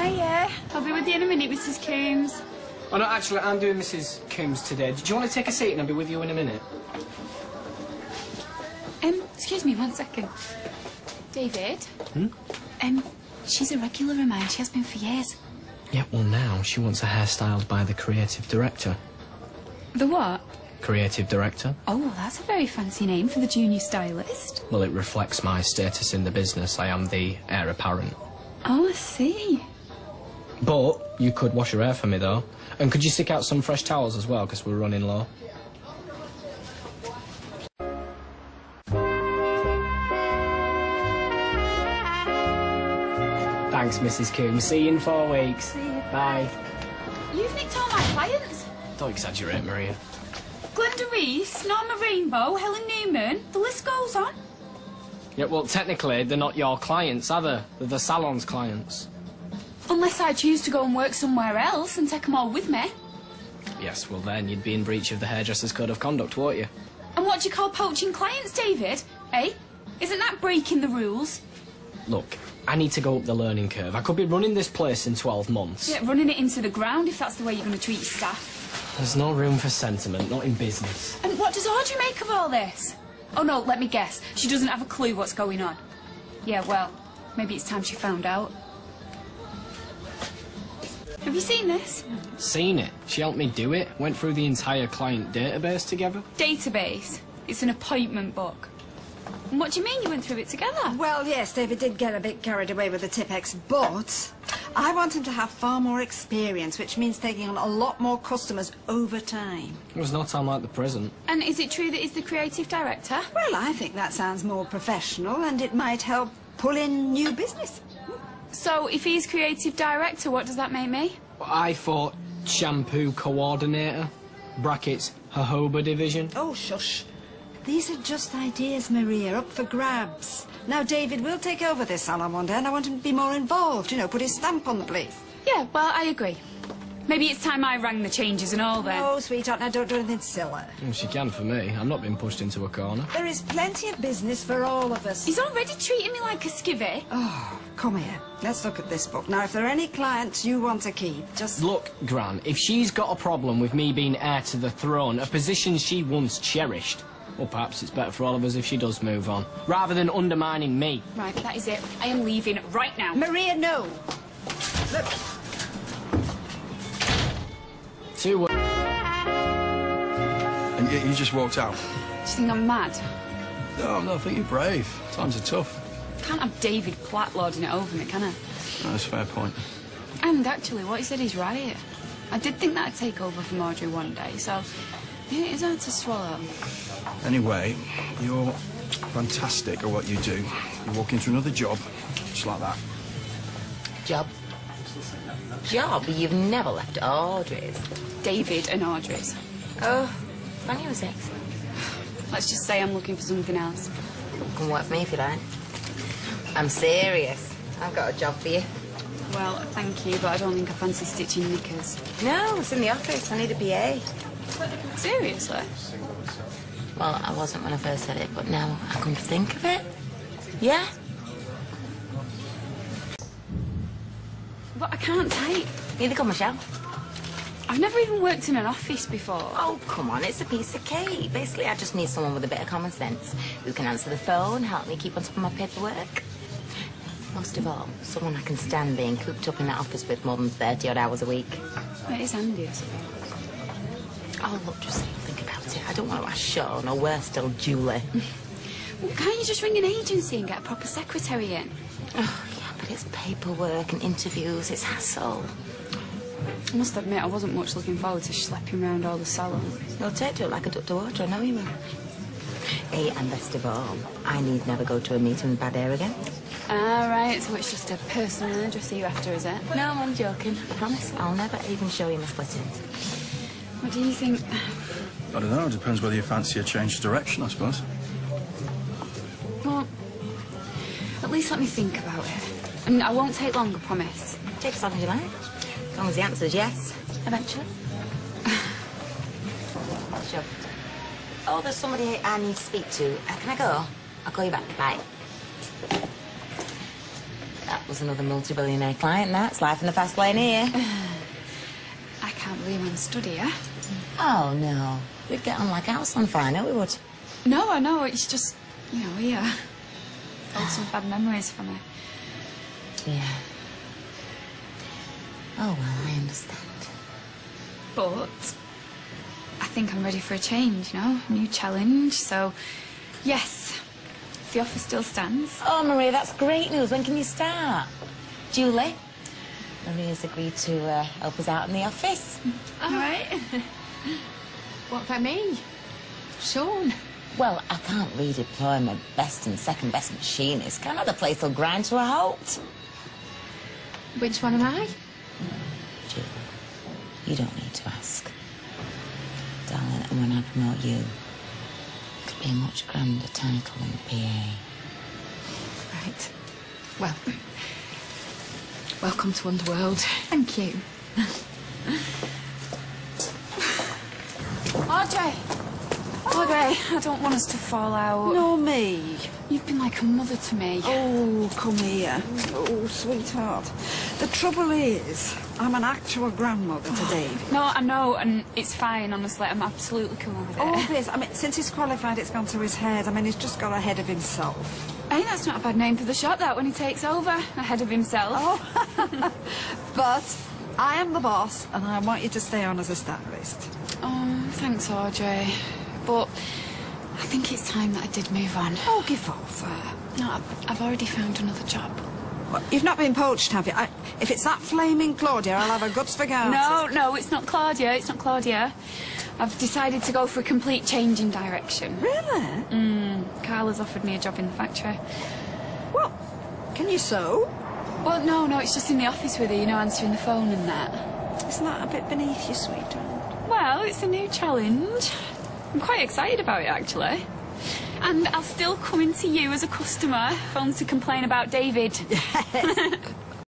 Hiya. I'll be with you in a minute, Mrs. Coombs. Oh, no, actually, I'm doing Mrs. Coombs today. Do you want to take a seat and I'll be with you in a minute? Excuse me 1 second. David? Hmm? She's a regular of mine. She has been for years. Yeah, well, now she wants her hair styled by the creative director. The what? Creative director. Oh, well, that's a very fancy name for the junior stylist. Well, it reflects my status in the business. I am the heir apparent. Oh, I see. But you could wash your hair for me, though. And could you stick out some fresh towels as well, because we're running low? Thanks, Mrs. Coombs. See you in 4 weeks. See you. Bye. You've nicked all my clients. Don't exaggerate, Maria. Glenda Reese, Norma Rainbow, Helen Newman, the list goes on. Yeah, well, technically, they're not your clients, are they? They're the salon's clients. Unless I choose to go and work somewhere else and take them all with me. Yes, well then, you'd be in breach of the hairdresser's code of conduct, won't you? And what do you call poaching clients, David? Eh? Isn't that breaking the rules? Look, I need to go up the learning curve. I could be running this place in 12 months. Yeah, running it into the ground if that's the way you're going to treat your staff. There's no room for sentiment, not in business. And what does Audrey make of all this? Oh no, let me guess. She doesn't have a clue what's going on. Yeah, well, maybe it's time she found out. Have you seen this? Seen it. She helped me do it. Went through the entire client database together. Database? It's an appointment book. And what do you mean you went through it together? Well, yes, David did get a bit carried away with the Tipex, but I want him to have far more experience, which means taking on a lot more customers over time. There was no time like the present. And is it true that he's the creative director? Well, I think that sounds more professional, and it might help pull in new business. So, if he's creative director, what does that make me? I thought shampoo coordinator, brackets, jojoba division. Oh, shush. These are just ideas, Maria, up for grabs. Now, David will take over this salon one day, and I want him to be more involved, you know, put his stamp on the place. Yeah, well, I agree. Maybe it's time I rang the changes and all then. Oh, sweetheart, now don't do anything silly. Well, she can for me. I'm not being pushed into a corner. There is plenty of business for all of us. He's already treating me like a skivvy. Oh, come here. Let's look at this book. Now, if there are any clients you want to keep, just... Look, Gran, if she's got a problem with me being heir to the throne, a position she once cherished, well, perhaps it's better for all of us if she does move on, rather than undermining me. Right, that is it. I am leaving right now. Maria, no. Look. And yet you just walked out? Do you think I'm mad? No, I think you're brave. Times are tough. Can't have David Platt lording it over me, can I? No, that's a fair point. And actually, what he said is right. I did think that I'd take over from Audrey one day, so yeah, it is hard to swallow. Anyway, you're fantastic at what you do. You walk into another job, just like that. Job? Job? You've never left Audrey's. David and Audrey's. Oh, funny was sex. Let's just say I'm looking for something else. Come work for me if you like. I'm serious. I've got a job for you. Well, thank you, but I don't think I fancy stitching knickers. No, it's in the office. I need a PA. Seriously? Well, I wasn't when I first said it, but now I come to think of it. Yeah? But I can't type. Neither can Michelle. I've never even worked in an office before. Oh, come on, it's a piece of cake. Basically, I just need someone with a bit of common sense who can answer the phone, help me keep on top of my paperwork. Most of all, someone I can stand being cooped up in that office with more than 30-odd hours a week. It is handy, I suppose. Oh, look, just think about it. I don't want to ask Sean, or worse still, Julie. Well, can't you just ring an agency and get a proper secretary in? Oh, yeah, but it's paperwork and interviews. It's hassle. I must admit, I wasn't much looking forward to schlepping around all the salons. You'll take to it like a duck to water, I know you will. Hey, and best of all, I need never go to a meeting with bad air again. Ah, right, so it's just a personal hairdresser you're after, is it? No, I'm joking. I promise I'll never even show you my splittings. What do you think? I don't know. It depends whether you fancy a change of direction, I suppose. Well, at least let me think about it. And I won't take long, I promise. Take as long as you like. As long as the answer's yes, eventually. Sure. Oh, there's somebody I need to speak to. Can I go? I'll call you back. Bye. That was another multi-billionaire client, that's life in the fast lane here. I can't believe I'm stood here. Oh, no. We'd get on like house on fire, no, we would. No, I know, it's just, you know, here. Hold some bad memories for me. Yeah. Oh, well, I understand. But I think I'm ready for a change, you know? A new challenge, so yes, if the offer still stands. Oh, Maria, that's great news. When can you start? Julie? Maria's agreed to help us out in the office. All right. What about me? Sean? Well, I can't redeploy my best and second best machinist. Can I? The place will grind to a halt. Which one am I? Julie, you don't need to ask. Darling, and when I promote you, it'll be a much grander title than PA. Right. Well, welcome to Underworld. Thank you. Audrey! Audrey, I don't want us to fall out. No, me. You've been like a mother to me. Oh, come here. Oh, sweetheart. The trouble is, I'm an actual grandmother to David. No, I know, and it's fine, honestly. I'm absolutely cool with it. All this, I mean, since he's qualified, it's gone to his head. I mean, he's just got ahead of himself. Hey, that's not a bad name for the shop, that, when he takes over, ahead of himself. Oh, but I am the boss, and I want you to stay on as a stylist. Oh, thanks, Audrey. But I think it's time that I did move on. Oh, give over. No, I've already found another job. Well, you've not been poached, have you? If it's that flaming Claudia, I'll have a guts for garters. No, it's not Claudia. It's not Claudia. I've decided to go for a complete change in direction. Really? Carla's offered me a job in the factory. Well, can you sew? Well, no, it's just in the office with her, you know, answering the phone and that. Isn't that a bit beneath you, sweetheart? Well, it's a new challenge. I'm quite excited about it, actually. And I'll still come into you as a customer, if only to complain about David. Yes.